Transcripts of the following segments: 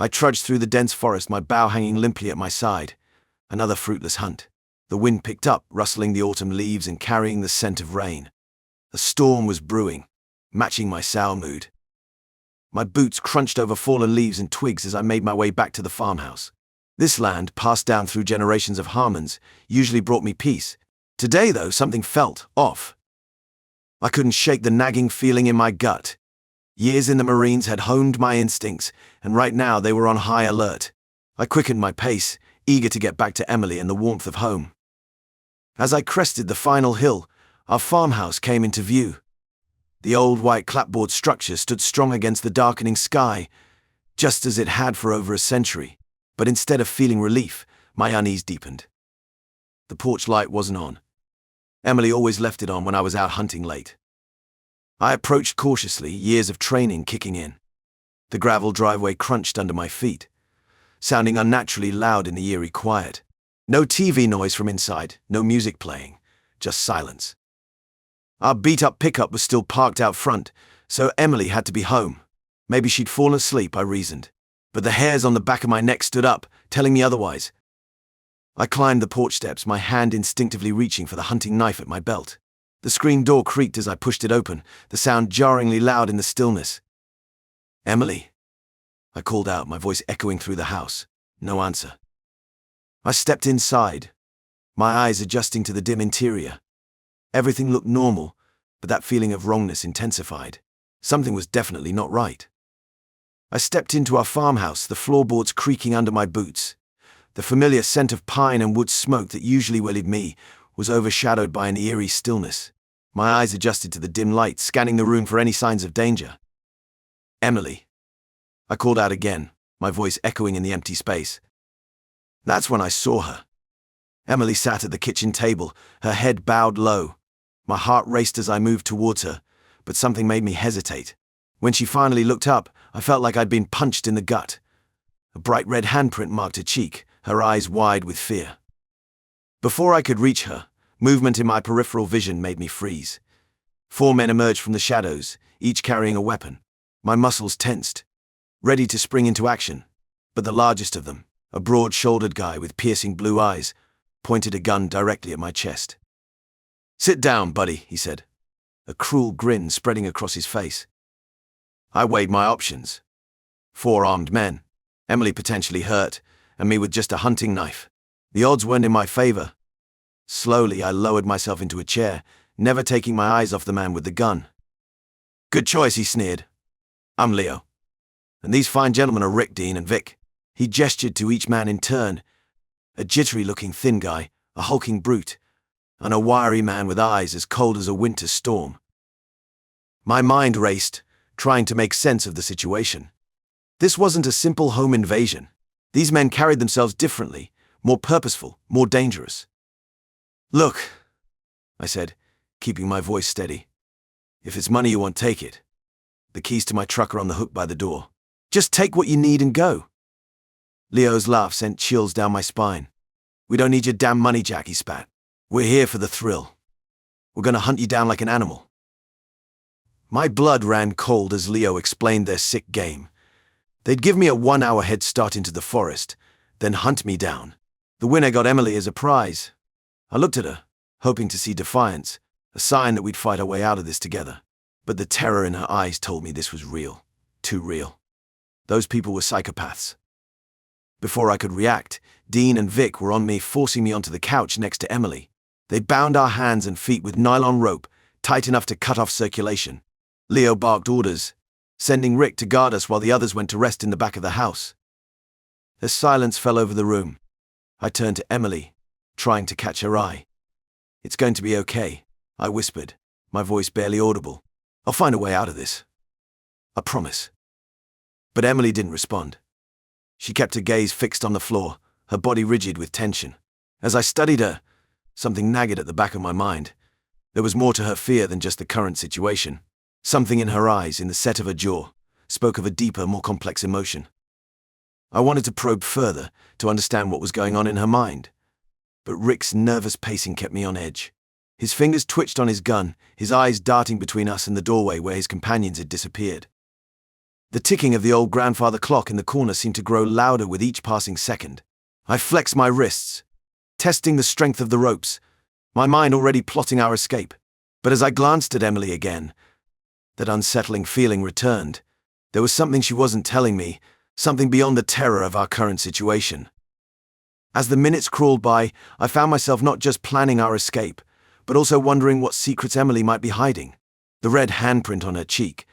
I trudged through the dense forest, my bow hanging limply at my side. Another fruitless hunt. The wind picked up, rustling the autumn leaves and carrying the scent of rain. A storm was brewing, matching my sour mood. My boots crunched over fallen leaves and twigs as I made my way back to the farmhouse. This land, passed down through generations of Harmons, usually brought me peace. Today, though, something felt off. I couldn't shake the nagging feeling in my gut. Years in the Marines had honed my instincts, and right now they were on high alert. I quickened my pace, eager to get back to Emily and the warmth of home. As I crested the final hill, our farmhouse came into view. The old white clapboard structure stood strong against the darkening sky, just as it had for over a century, but instead of feeling relief, my unease deepened. The porch light wasn't on. Emily always left it on when I was out hunting late. I approached cautiously, years of training kicking in. The gravel driveway crunched under my feet, sounding unnaturally loud in the eerie quiet. No TV noise from inside, no music playing, just silence. Our beat-up pickup was still parked out front, so Emily had to be home. Maybe she'd fallen asleep, I reasoned. But the hairs on the back of my neck stood up, telling me otherwise. I climbed the porch steps, my hand instinctively reaching for the hunting knife at my belt. The screen door creaked as I pushed it open, the sound jarringly loud in the stillness. "Emily?" I called out, my voice echoing through the house. No answer. I stepped inside, my eyes adjusting to the dim interior. Everything looked normal, but that feeling of wrongness intensified. Something was definitely not right. I stepped into our farmhouse, the floorboards creaking under my boots. The familiar scent of pine and wood smoke that usually wellied me was overshadowed by an eerie stillness. My eyes adjusted to the dim light, scanning the room for any signs of danger. "Emily?" I called out again, my voice echoing in the empty space. That's when I saw her. Emily sat at the kitchen table, her head bowed low. My heart raced as I moved towards her, but something made me hesitate. When she finally looked up, I felt like I'd been punched in the gut. A bright red handprint marked her cheek, her eyes wide with fear. Before I could reach her, movement in my peripheral vision made me freeze. 4 men emerged from the shadows, each carrying a weapon. My muscles tensed, ready to spring into action, but the largest of them, a broad-shouldered guy with piercing blue eyes, pointed a gun directly at my chest. "Sit down, buddy," he said, a cruel grin spreading across his face. I weighed my options. 4 armed men, Emily potentially hurt, and me with just a hunting knife. The odds weren't in my favor. Slowly, I lowered myself into a chair, never taking my eyes off the man with the gun. "Good choice," he sneered. "I'm Leo. And these fine gentlemen are Rick, Dean, and Vic." He gestured to each man in turn. A jittery-looking thin guy, a hulking brute, and a wiry man with eyes as cold as a winter storm. My mind raced, trying to make sense of the situation. This wasn't a simple home invasion. These men carried themselves differently, more purposeful, more dangerous. "Look," I said, keeping my voice steady. "If it's money you want, take it. The keys to my truck are on the hook by the door. Just take what you need and go." Leo's laugh sent chills down my spine. "We don't need your damn money, Jack," he spat. "We're here for the thrill. We're gonna hunt you down like an animal." My blood ran cold as Leo explained their sick game. They'd give me a 1-hour head start into the forest, then hunt me down. The winner got Emily as a prize. I looked at her, hoping to see defiance, a sign that we'd fight our way out of this together. But the terror in her eyes told me this was real. Too real. Those people were psychopaths. Before I could react, Dean and Vic were on me, forcing me onto the couch next to Emily. They bound our hands and feet with nylon rope, tight enough to cut off circulation. Leo barked orders, sending Rick to guard us while the others went to rest in the back of the house. As silence fell over the room, I turned to Emily, trying to catch her eye. "It's going to be okay," I whispered, my voice barely audible. "I'll find a way out of this. I promise." But Emily didn't respond. She kept her gaze fixed on the floor, her body rigid with tension. As I studied her, something nagged at the back of my mind. There was more to her fear than just the current situation. Something in her eyes, in the set of her jaw, spoke of a deeper, more complex emotion. I wanted to probe further, to understand what was going on in her mind. But Rick's nervous pacing kept me on edge. His fingers twitched on his gun, his eyes darting between us and the doorway where his companions had disappeared. The ticking of the old grandfather clock in the corner seemed to grow louder with each passing second. I flexed my wrists, testing the strength of the ropes, my mind already plotting our escape. But as I glanced at Emily again, that unsettling feeling returned. There was something she wasn't telling me, something beyond the terror of our current situation. As the minutes crawled by, I found myself not just planning our escape, but also wondering what secrets Emily might be hiding. The red handprint on her cheek,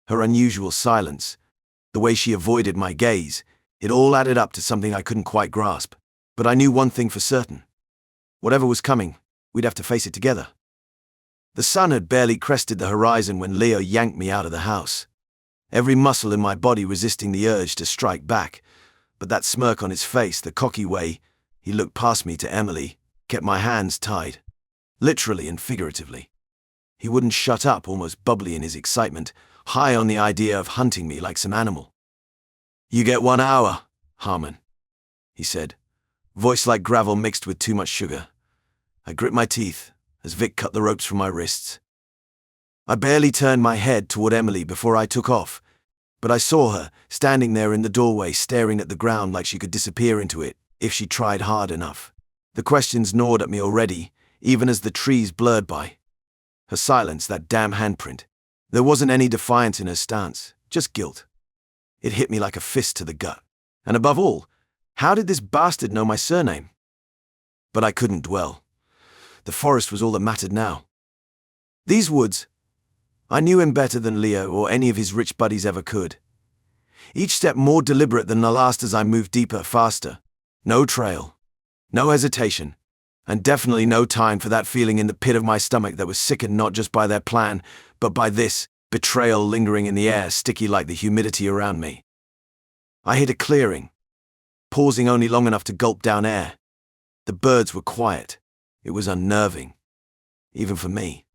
her unusual silence, the way she avoided my gaze, it all added up to something I couldn't quite grasp. But I knew one thing for certain. Whatever was coming, we'd have to face it together. The sun had barely crested the horizon when Leo yanked me out of the house. Every muscle in my body resisting the urge to strike back, but that smirk on his face, the cocky way he looked past me to Emily, kept my hands tied, literally and figuratively. He wouldn't shut up, almost bubbly in his excitement, high on the idea of hunting me like some animal. "You get 1 hour, Harmon," he said, voice like gravel mixed with too much sugar. I gripped my teeth as Vic cut the ropes from my wrists. I barely turned my head toward Emily before I took off, but I saw her standing there in the doorway staring at the ground like she could disappear into it if she tried hard enough. The questions gnawed at me already, even as the trees blurred by. Her silence, that damn handprint. There wasn't any defiance in her stance, just guilt. It hit me like a fist to the gut. And above all, how did this bastard know my surname? But I couldn't dwell. The forest was all that mattered now. These woods, I knew him better than Leo or any of his rich buddies ever could. Each step more deliberate than the last as I moved deeper, faster. No trail, no hesitation, and definitely no time for that feeling in the pit of my stomach that was sickened not just by their plan, but by this betrayal lingering in the air, sticky like the humidity around me. I hit a clearing, pausing only long enough to gulp down air. The birds were quiet. It was unnerving, even for me.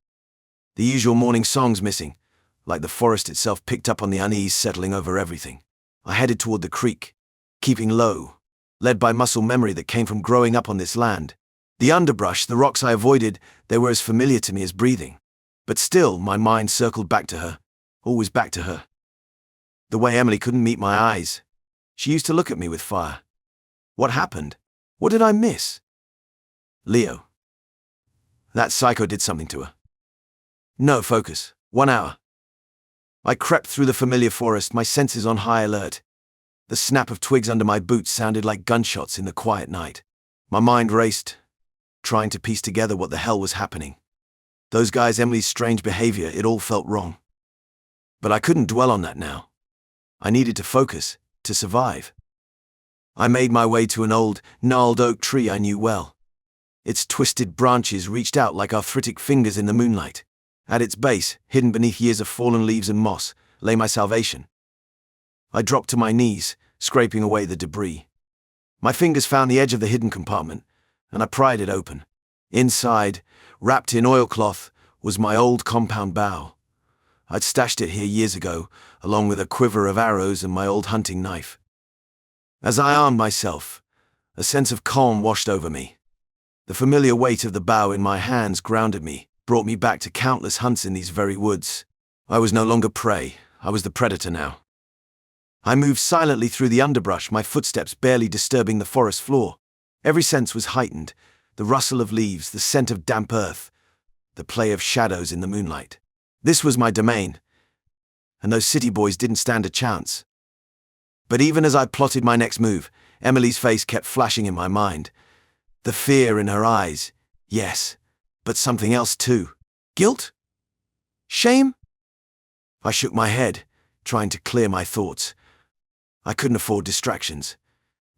The usual morning songs missing, like the forest itself picked up on the unease settling over everything. I headed toward the creek, keeping low, led by muscle memory that came from growing up on this land. The underbrush, the rocks I avoided, they were as familiar to me as breathing. But still, my mind circled back to her, always back to her. The way Emily couldn't meet my eyes. She used to look at me with fire. What happened? What did I miss? Leo. That psycho did something to her. No focus. 1 hour. I crept through the familiar forest, my senses on high alert. The snap of twigs under my boots sounded like gunshots in the quiet night. My mind raced, trying to piece together what the hell was happening. Those guys, Emily's strange behavior, it all felt wrong. But I couldn't dwell on that now. I needed to focus, to survive. I made my way to an old, gnarled oak tree I knew well. Its twisted branches reached out like arthritic fingers in the moonlight. At its base, hidden beneath years of fallen leaves and moss, lay my salvation. I dropped to my knees, scraping away the debris. My fingers found the edge of the hidden compartment, and I pried it open. Inside, wrapped in oilcloth, was my old compound bow. I'd stashed it here years ago, along with a quiver of arrows and my old hunting knife. As I armed myself, a sense of calm washed over me. The familiar weight of the bow in my hands grounded me, brought me back to countless hunts in these very woods. I was no longer prey, I was the predator now. I moved silently through the underbrush, my footsteps barely disturbing the forest floor. Every sense was heightened, the rustle of leaves, the scent of damp earth, the play of shadows in the moonlight. This was my domain, and those city boys didn't stand a chance. But even as I plotted my next move, Emily's face kept flashing in my mind. The fear in her eyes, yes, but something else too. Guilt? Shame? I shook my head, trying to clear my thoughts. I couldn't afford distractions,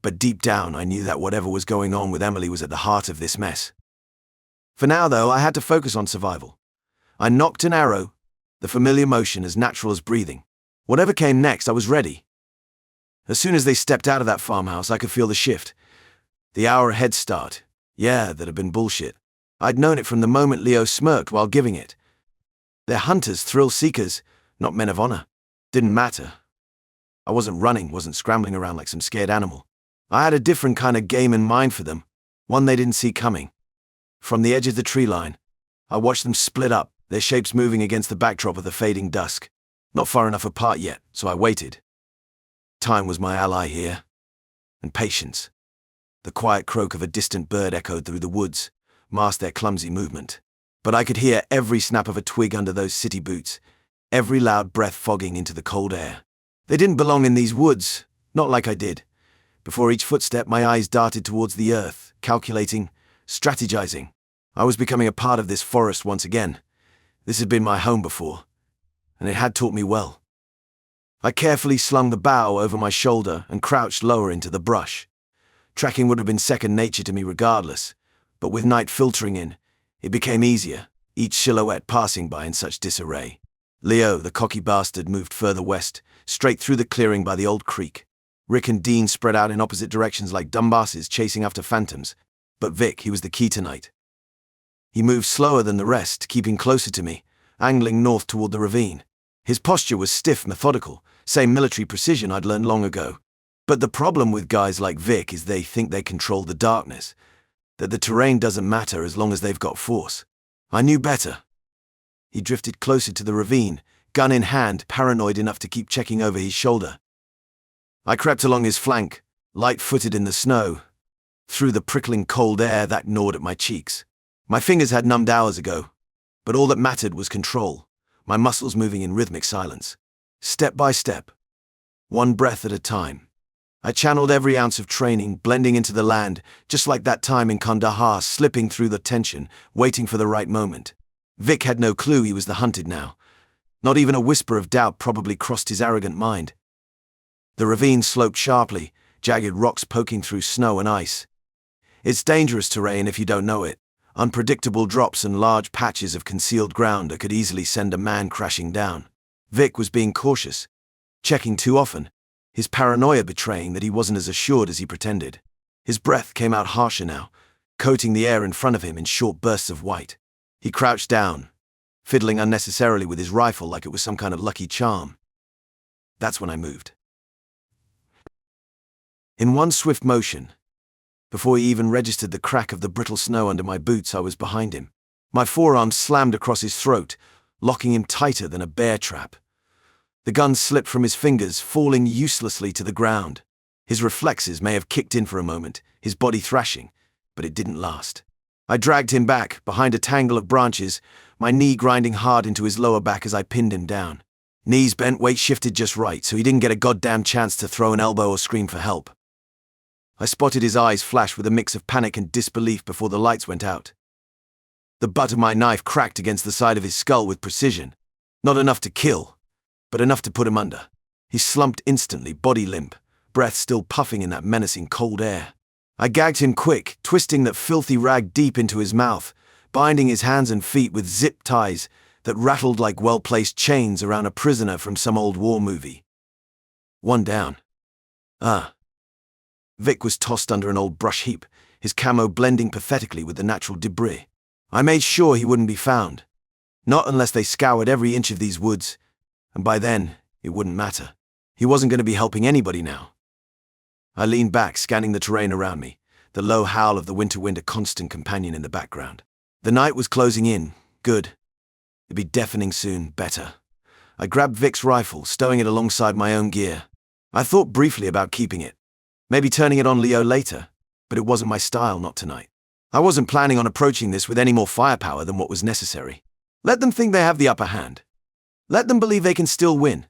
but deep down I knew that whatever was going on with Emily was at the heart of this mess. For now, though, I had to focus on survival. I nocked an arrow, the familiar motion as natural as breathing. Whatever came next, I was ready. As soon as they stepped out of that farmhouse, I could feel the shift. The hour head start. Yeah, that had been bullshit. I'd known it from the moment Leo smirked while giving it. They're hunters, thrill-seekers, not men of honor. Didn't matter. I wasn't running, wasn't scrambling around like some scared animal. I had a different kind of game in mind for them, one they didn't see coming. From the edge of the tree line, I watched them split up, their shapes moving against the backdrop of the fading dusk. Not far enough apart yet, so I waited. Time was my ally here. And patience. The quiet croak of a distant bird echoed through the woods, masked their clumsy movement. But I could hear every snap of a twig under those city boots, every loud breath fogging into the cold air. They didn't belong in these woods, not like I did. Before each footstep, my eyes darted towards the earth, calculating, strategizing. I was becoming a part of this forest once again. This had been my home before, and it had taught me well. I carefully slung the bough over my shoulder and crouched lower into the brush. Tracking would have been second nature to me regardless, but with night filtering in, it became easier, each silhouette passing by in such disarray. Leo, the cocky bastard, moved further west, straight through the clearing by the old creek. Rick and Dean spread out in opposite directions like dumbasses chasing after phantoms, but Vic, he was the key tonight. He moved slower than the rest, keeping closer to me, angling north toward the ravine. His posture was stiff, methodical, same military precision I'd learned long ago. But the problem with guys like Vic is they think they control the darkness, that the terrain doesn't matter as long as they've got force. I knew better. He drifted closer to the ravine, gun in hand, paranoid enough to keep checking over his shoulder. I crept along his flank, light-footed in the snow, through the prickling cold air that gnawed at my cheeks. My fingers had numbed hours ago, but all that mattered was control, my muscles moving in rhythmic silence. Step by step, one breath at a time. I channeled every ounce of training, blending into the land, just like that time in Kandahar, slipping through the tension, waiting for the right moment. Vic had no clue he was the hunted now. Not even a whisper of doubt probably crossed his arrogant mind. The ravine sloped sharply, jagged rocks poking through snow and ice. It's dangerous terrain if you don't know it. Unpredictable drops and large patches of concealed ground that could easily send a man crashing down. Vic was being cautious, checking too often, his paranoia betraying that he wasn't as assured as he pretended. His breath came out harsher now, coating the air in front of him in short bursts of white. He crouched down, fiddling unnecessarily with his rifle like it was some kind of lucky charm. That's when I moved. In one swift motion, before he even registered the crack of the brittle snow under my boots, I was behind him. My forearm slammed across his throat, locking him tighter than a bear trap. The gun slipped from his fingers, falling uselessly to the ground. His reflexes may have kicked in for a moment, his body thrashing, but it didn't last. I dragged him back, behind a tangle of branches, my knee grinding hard into his lower back as I pinned him down. Knees bent, weight shifted just right, so he didn't get a goddamn chance to throw an elbow or scream for help. I spotted his eyes flash with a mix of panic and disbelief before the lights went out. The butt of my knife cracked against the side of his skull with precision. Not enough to kill, but enough to put him under. He slumped instantly, body limp, breath still puffing in that menacing cold air. I gagged him quick, twisting that filthy rag deep into his mouth, binding his hands and feet with zip ties that rattled like well-placed chains around a prisoner from some old war movie. One down. Vic was tossed under an old brush heap, his camo blending pathetically with the natural debris. I made sure he wouldn't be found. Not unless they scoured every inch of these woods, and by then, it wouldn't matter. He wasn't going to be helping anybody now. I leaned back, scanning the terrain around me, the low howl of the winter wind a constant companion in the background. The night was closing in. Good. It'd be deafening soon. Better. I grabbed Vic's rifle, stowing it alongside my own gear. I thought briefly about keeping it. Maybe turning it on Leo later, but it wasn't my style, not tonight. I wasn't planning on approaching this with any more firepower than what was necessary. Let them think they have the upper hand. Let them believe they can still win.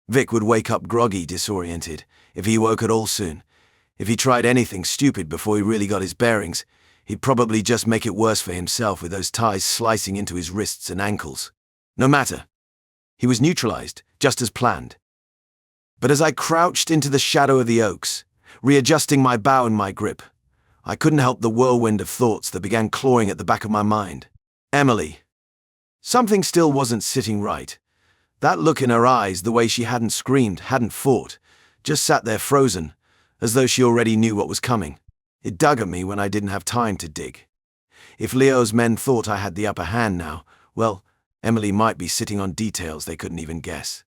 Vic would wake up groggy, disoriented, if he woke at all soon. If he tried anything stupid before he really got his bearings, he'd probably just make it worse for himself with those ties slicing into his wrists and ankles. No matter. He was neutralized, just as planned. But as I crouched into the shadow of the oaks, readjusting my bow and my grip, I couldn't help the whirlwind of thoughts that began clawing at the back of my mind. Emily. Something still wasn't sitting right. That look in her eyes, the way she hadn't screamed, hadn't fought, just sat there frozen, as though she already knew what was coming. It dug at me when I didn't have time to dig. If Leo's men thought I had the upper hand now, well, Emily might be sitting on details they couldn't even guess.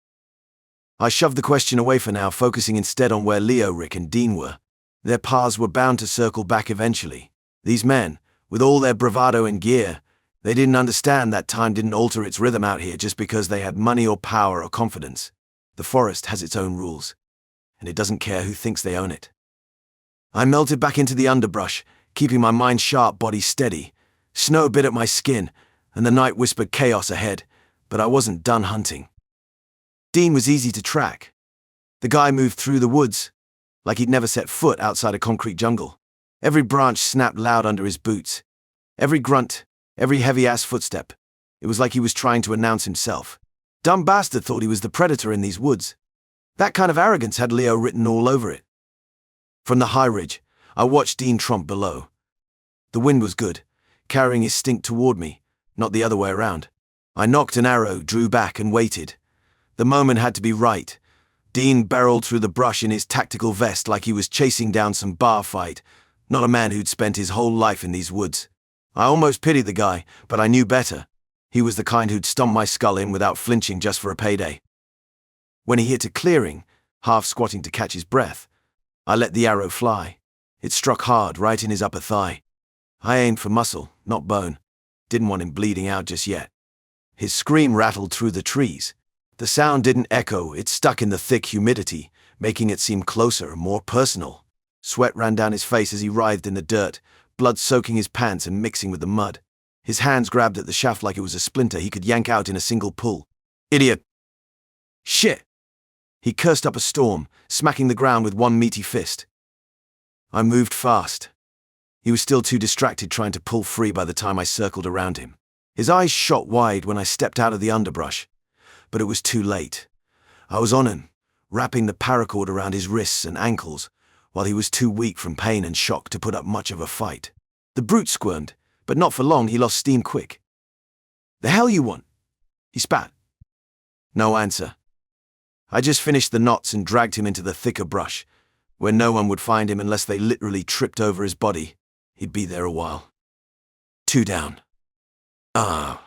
I shoved the question away for now, focusing instead on where Leo, Rick, and Dean were. Their paths were bound to circle back eventually. These men, with all their bravado and gear, They didn't understand that time didn't alter its rhythm out here just because they had money or power or confidence. The forest has its own rules, and it doesn't care who thinks they own it. I melted back into the underbrush, keeping my mind sharp, body steady. Snow bit at my skin, and the night whispered chaos ahead, but I wasn't done hunting. Dean was easy to track. The guy moved through the woods, like he'd never set foot outside a concrete jungle. Every branch snapped loud under his boots. Every grunt, every heavy-ass footstep. It was like he was trying to announce himself. Dumb bastard thought he was the predator in these woods. That kind of arrogance had Leo written all over it. From the high ridge, I watched Dean tromp below. The wind was good, carrying his stink toward me, not the other way around. I nocked an arrow, drew back, and waited. The moment had to be right. Dean barreled through the brush in his tactical vest like he was chasing down some bar fight, not a man who'd spent his whole life in these woods. I almost pitied the guy, but I knew better. He was the kind who'd stomp my skull in without flinching just for a payday. When he hit a clearing, half squatting to catch his breath, I let the arrow fly. It struck hard, right in his upper thigh. I aimed for muscle, not bone. Didn't want him bleeding out just yet. His scream rattled through the trees. The sound didn't echo, it stuck in the thick humidity, making it seem closer, more personal. Sweat ran down his face as he writhed in the dirt, blood soaking his pants and mixing with the mud. His hands grabbed at the shaft like it was a splinter he could yank out in a single pull. Idiot! Shit! He cursed up a storm, smacking the ground with one meaty fist. I moved fast. He was still too distracted trying to pull free by the time I circled around him. His eyes shot wide when I stepped out of the underbrush, but it was too late. I was on him, wrapping the paracord around his wrists and ankles, while he was too weak from pain and shock to put up much of a fight. The brute squirmed, but not for long. He lost steam quick. "The hell you want?" he spat. No answer. I just finished the knots and dragged him into the thicker brush, where no one would find him unless they literally tripped over his body. He'd be there a while. 2 down. I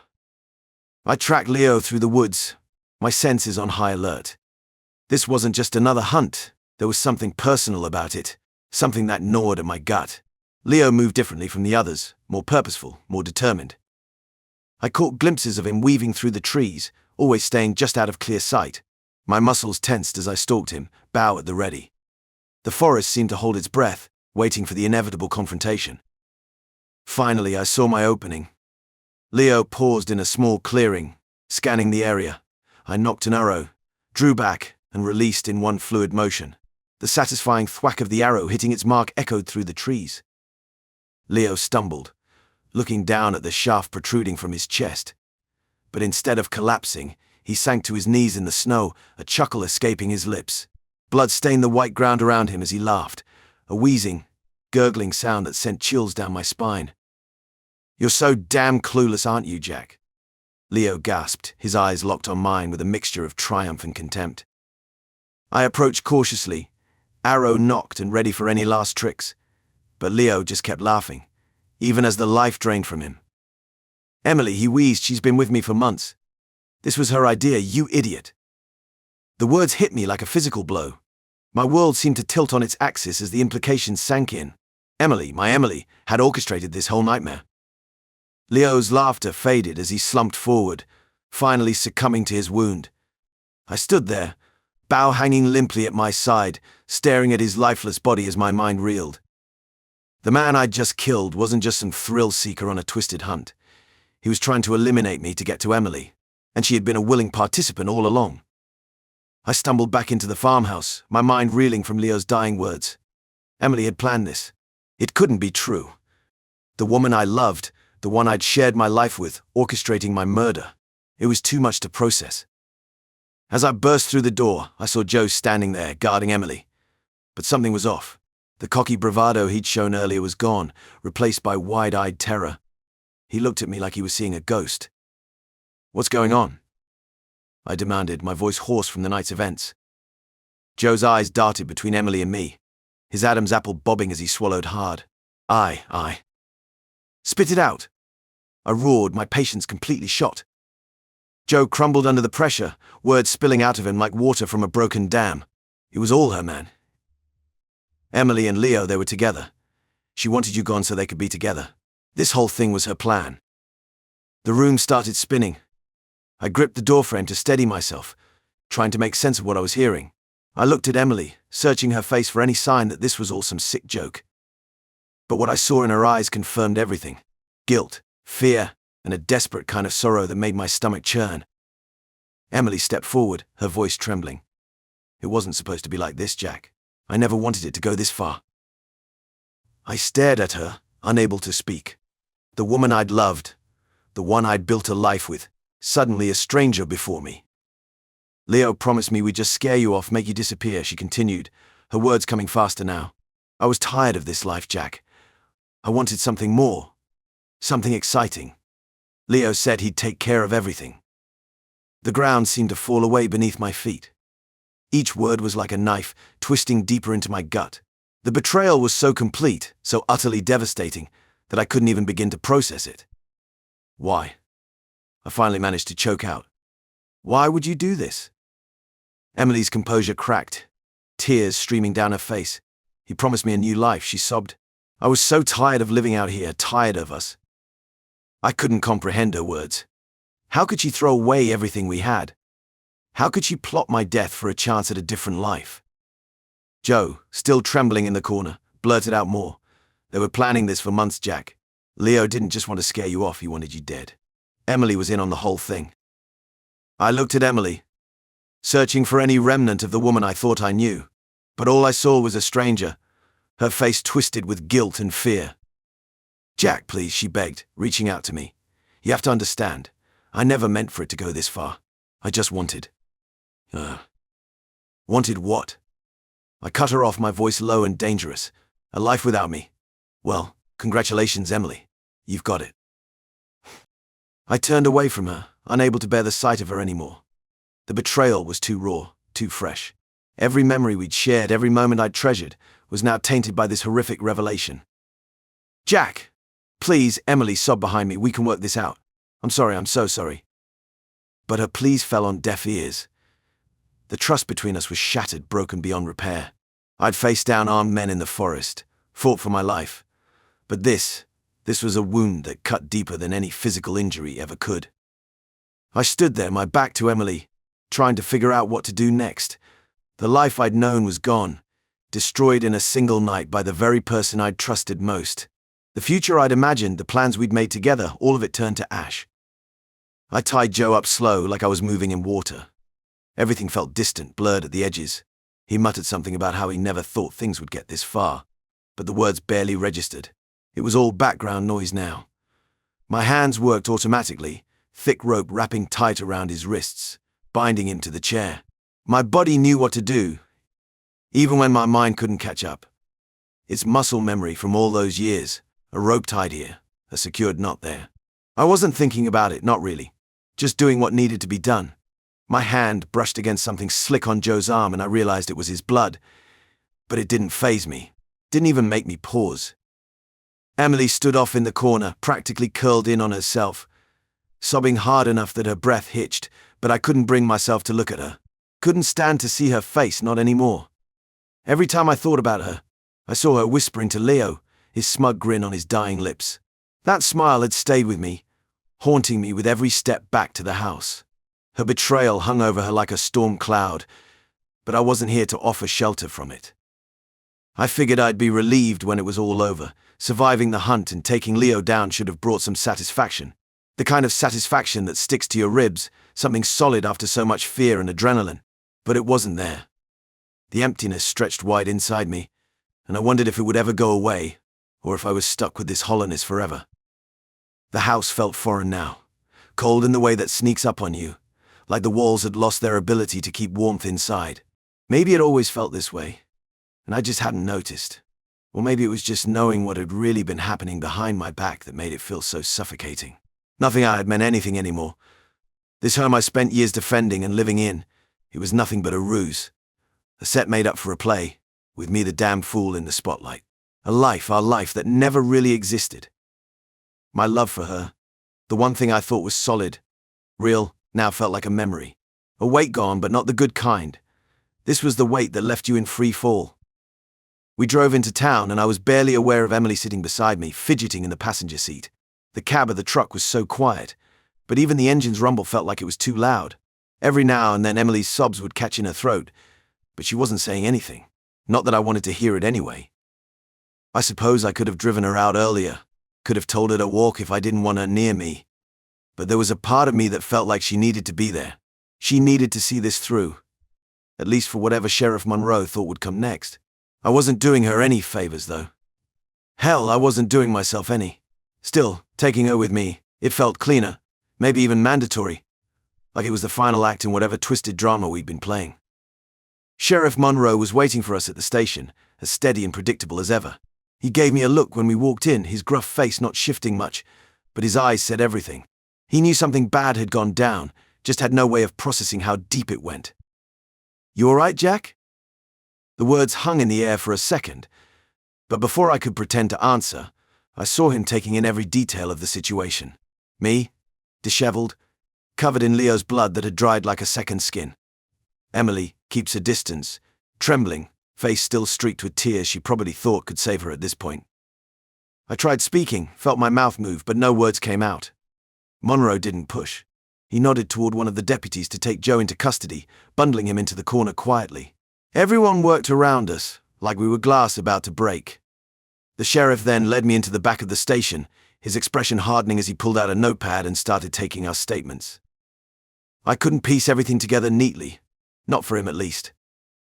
tracked Leo through the woods, my senses on high alert. This wasn't just another hunt. There was something personal about it, something that gnawed at my gut. Leo moved differently from the others, more purposeful, more determined. I caught glimpses of him weaving through the trees, always staying just out of clear sight. My muscles tensed as I stalked him, bow at the ready. The forest seemed to hold its breath, waiting for the inevitable confrontation. Finally, I saw my opening. Leo paused in a small clearing, scanning the area. I nocked an arrow, drew back, and released in one fluid motion. The satisfying thwack of the arrow hitting its mark echoed through the trees. Leo stumbled, looking down at the shaft protruding from his chest. But instead of collapsing, he sank to his knees in the snow, a chuckle escaping his lips. Blood stained the white ground around him as he laughed, a wheezing, gurgling sound that sent chills down my spine. "You're so damn clueless, aren't you, Jack?" Leo gasped, his eyes locked on mine with a mixture of triumph and contempt. I approached cautiously, arrow nocked and ready for any last tricks. But Leo just kept laughing, even as the life drained from him. "Emily," he wheezed, "she's been with me for months. This was her idea, you idiot." The words hit me like a physical blow. My world seemed to tilt on its axis as the implications sank in. Emily, my Emily, had orchestrated this whole nightmare. Leo's laughter faded as he slumped forward, finally succumbing to his wound. I stood there, bow hanging limply at my side, staring at his lifeless body as my mind reeled. The man I'd just killed wasn't just some thrill-seeker on a twisted hunt. He was trying to eliminate me to get to Emily, and she had been a willing participant all along. I stumbled back into the farmhouse, my mind reeling from Leo's dying words. Emily had planned this. It couldn't be true. The woman I loved, the one I'd shared my life with, orchestrating my murder. It was too much to process. As I burst through the door, I saw Joe standing there, guarding Emily. But something was off. The cocky bravado he'd shown earlier was gone, replaced by wide-eyed terror. He looked at me like he was seeing a ghost. "What's going on?" I demanded, my voice hoarse from the night's events. Joe's eyes darted between Emily and me, his Adam's apple bobbing as he swallowed hard. I. "Spit it out!" I roared, my patience completely shot. Joe crumbled under the pressure, words spilling out of him like water from a broken dam. It was all her, man. Emily and Leo, they were together. She wanted you gone so they could be together. This whole thing was her plan. The room started spinning. I gripped the doorframe to steady myself, trying to make sense of what I was hearing. I looked at Emily, searching her face for any sign that this was all some sick joke. But what I saw in her eyes confirmed everything. Guilt, fear, and a desperate kind of sorrow that made my stomach churn. Emily stepped forward, her voice trembling. It wasn't supposed to be like this, Jack. I never wanted it to go this far. I stared at her, unable to speak. The woman I'd loved, the one I'd built a life with, suddenly a stranger before me. Leo promised me we'd just scare you off, make you disappear, she continued, her words coming faster now. I was tired of this life, Jack. I wanted something more. Something exciting. Leo said he'd take care of everything. The ground seemed to fall away beneath my feet. Each word was like a knife, twisting deeper into my gut. The betrayal was so complete, so utterly devastating, that I couldn't even begin to process it. Why? I finally managed to choke out. Why would you do this? Emily's composure cracked, tears streaming down her face. He promised me a new life, she sobbed. I was so tired of living out here, tired of us. I couldn't comprehend her words. How could she throw away everything we had? How could she plot my death for a chance at a different life? Joe, still trembling in the corner, blurted out more. They were planning this for months, Jack. Leo didn't just want to scare you off, he wanted you dead. Emily was in on the whole thing. I looked at Emily, searching for any remnant of the woman I thought I knew, but all I saw was a stranger, her face twisted with guilt and fear. Jack, please, she begged, reaching out to me. You have to understand. I never meant for it to go this far. I just wanted. Wanted what? I cut her off, my voice low and dangerous. A life without me. Well, congratulations, Emily. You've got it. I turned away from her, unable to bear the sight of her anymore. The betrayal was too raw, too fresh. Every memory we'd shared, every moment I'd treasured, was now tainted by this horrific revelation. Jack! Please, Emily sobbed behind me. We can work this out. I'm sorry, I'm so sorry. But her pleas fell on deaf ears. The trust between us was shattered, broken beyond repair. I'd faced down armed men in the forest, fought for my life. But this was a wound that cut deeper than any physical injury ever could. I stood there, my back to Emily, trying to figure out what to do next. The life I'd known was gone, destroyed in a single night by the very person I'd trusted most. The future I'd imagined, the plans we'd made together, all of it turned to ash. I tied Joe up slow, like I was moving in water. Everything felt distant, blurred at the edges. He muttered something about how he never thought things would get this far, but the words barely registered. It was all background noise now. My hands worked automatically, thick rope wrapping tight around his wrists, binding him to the chair. My body knew what to do, even when my mind couldn't catch up. It's muscle memory from all those years, a rope tied here, a secured knot there. I wasn't thinking about it, not really, just doing what needed to be done. My hand brushed against something slick on Joe's arm and I realized it was his blood, but it didn't faze me, didn't even make me pause. Emily stood off in the corner, practically curled in on herself, sobbing hard enough that her breath hitched, but I couldn't bring myself to look at her. Couldn't stand to see her face, not anymore. Every time I thought about her, I saw her whispering to Leo, his smug grin on his dying lips. That smile had stayed with me, haunting me with every step back to the house. Her betrayal hung over her like a storm cloud, but I wasn't here to offer shelter from it. I figured I'd be relieved when it was all over. Surviving the hunt and taking Leo down should have brought some satisfaction. The kind of satisfaction that sticks to your ribs, something solid after so much fear and adrenaline. But it wasn't there. The emptiness stretched wide inside me, and I wondered if it would ever go away, or if I was stuck with this hollowness forever. The house felt foreign now, cold in the way that sneaks up on you, like the walls had lost their ability to keep warmth inside. Maybe it always felt this way, and I just hadn't noticed. Or maybe it was just knowing what had really been happening behind my back that made it feel so suffocating. Nothing I had meant anything anymore. This home I spent years defending and living in, it was nothing but a ruse. A set made up for a play, with me the damn fool in the spotlight. A life, our life, that never really existed. My love for her, the one thing I thought was solid, real, now felt like a memory. A weight gone, but not the good kind. This was the weight that left you in free fall. We drove into town and I was barely aware of Emily sitting beside me, fidgeting in the passenger seat. The cab of the truck was so quiet, but even the engine's rumble felt like it was too loud. Every now and then Emily's sobs would catch in her throat, but she wasn't saying anything. Not that I wanted to hear it anyway. I suppose I could have driven her out earlier, could have told her to walk if I didn't want her near me. But there was a part of me that felt like she needed to be there. She needed to see this through, at least for whatever Sheriff Monroe thought would come next. I wasn't doing her any favors, though. Hell, I wasn't doing myself any. Still, taking her with me, it felt cleaner, maybe even mandatory, like it was the final act in whatever twisted drama we'd been playing. Sheriff Monroe was waiting for us at the station, as steady and predictable as ever. He gave me a look when we walked in, his gruff face not shifting much, but his eyes said everything. He knew something bad had gone down, just had no way of processing how deep it went. "You all right, Jack?" The words hung in the air for a second, but before I could pretend to answer, I saw him taking in every detail of the situation. Me, disheveled, covered in Leo's blood that had dried like a second skin. Emily keeps her distance, trembling, face still streaked with tears she probably thought could save her at this point. I tried speaking, felt my mouth move, but no words came out. Monroe didn't push. He nodded toward one of the deputies to take Joe into custody, bundling him into the corner quietly. Everyone worked around us, like we were glass about to break. The sheriff then led me into the back of the station, his expression hardening as he pulled out a notepad and started taking our statements. I couldn't piece everything together neatly, not for him at least.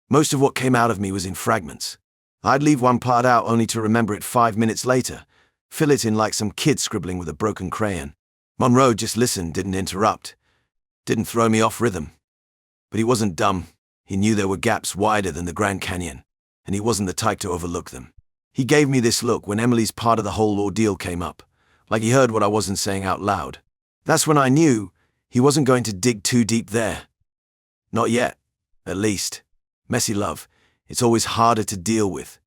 Most of what came out of me was in fragments. I'd leave one part out only to remember it 5 minutes later, fill it in like some kid scribbling with a broken crayon. Monroe just listened, didn't interrupt, didn't throw me off rhythm. But he wasn't dumb. He knew there were gaps wider than the Grand Canyon, and he wasn't the type to overlook them. He gave me this look when Emily's part of the whole ordeal came up, like he heard what I wasn't saying out loud. That's when I knew he wasn't going to dig too deep there. Not yet, at least. Messy love, it's always harder to deal with.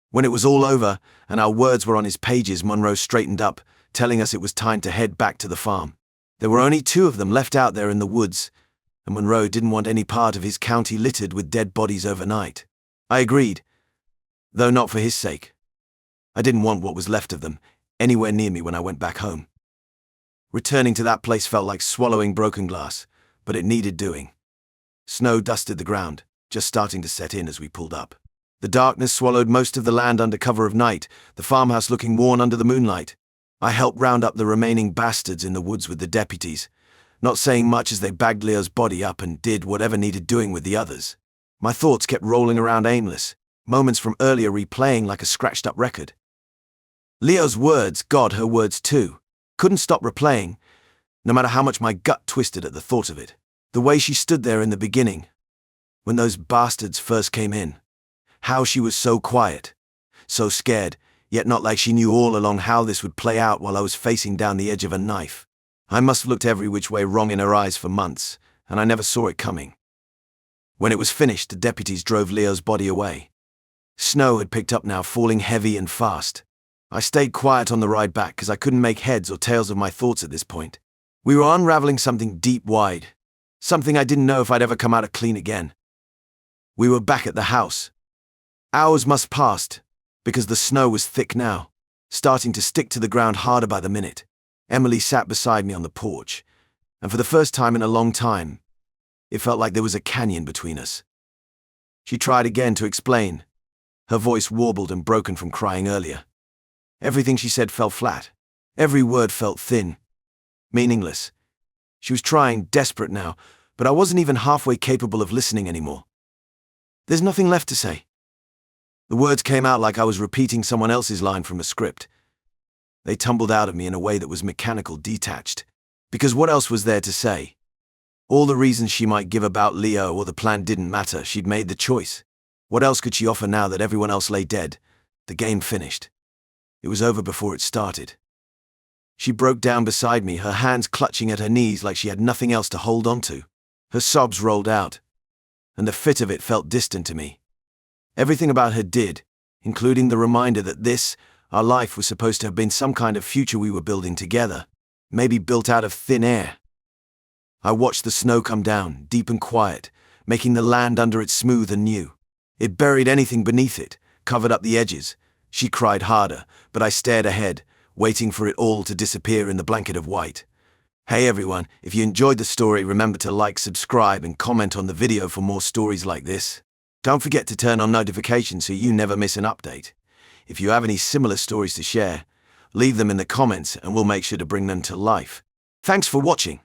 When it was all over and our words were on his pages, Monroe straightened up, telling us it was time to head back to the farm. There were only 2 of them left out there in the woods, and Monroe didn't want any part of his county littered with dead bodies overnight. I agreed, though not for his sake. I didn't want what was left of them anywhere near me when I went back home. Returning to that place felt like swallowing broken glass, but it needed doing. Snow dusted the ground, just starting to set in as we pulled up. The darkness swallowed most of the land under cover of night, the farmhouse looking worn under the moonlight. I helped round up the remaining bastards in the woods with the deputies, not saying much as they bagged Leo's body up and did whatever needed doing with the others. My thoughts kept rolling around aimless, moments from earlier replaying like a scratched-up record. Leo's words, God, her words too, couldn't stop replaying, no matter how much my gut twisted at the thought of it. The way she stood there in the beginning, when those bastards first came in. How she was so quiet, so scared, yet not like she knew all along how this would play out while I was facing down the edge of a knife. I must have looked every which way wrong in her eyes for months, and I never saw it coming. When it was finished, the deputies drove Leo's body away. Snow had picked up now, falling heavy and fast. I stayed quiet on the ride back because I couldn't make heads or tails of my thoughts at this point. We were unraveling something deep wide, something I didn't know if I'd ever come out of clean again. We were back at the house. Hours must passed, because the snow was thick now, starting to stick to the ground harder by the minute. Emily sat beside me on the porch, and for the first time in a long time, it felt like there was a canyon between us. She tried again to explain. Her voice warbled and broken from crying earlier. Everything she said fell flat. Every word felt thin, meaningless. She was trying, desperate now, but I wasn't even halfway capable of listening anymore. There's nothing left to say. The words came out like I was repeating someone else's line from a script. They tumbled out of me in a way that was mechanical, detached. Because what else was there to say? All the reasons she might give about Leo or the plan didn't matter. She'd made the choice. What else could she offer now that everyone else lay dead? The game finished. It was over before it started. She broke down beside me, her hands clutching at her knees like she had nothing else to hold on to. Her sobs rolled out, and the fit of it felt distant to me. Everything about her did, including the reminder that this, our life, was supposed to have been some kind of future we were building together, maybe built out of thin air. I watched the snow come down, deep and quiet, making the land under it smooth and new. It buried anything beneath it, covered up the edges. She cried harder, but I stared ahead, waiting for it all to disappear in the blanket of white. Hey everyone, if you enjoyed the story, remember to like, subscribe, and comment on the video for more stories like this. Don't forget to turn on notifications so you never miss an update. If you have any similar stories to share, leave them in the comments and we'll make sure to bring them to life. Thanks for watching.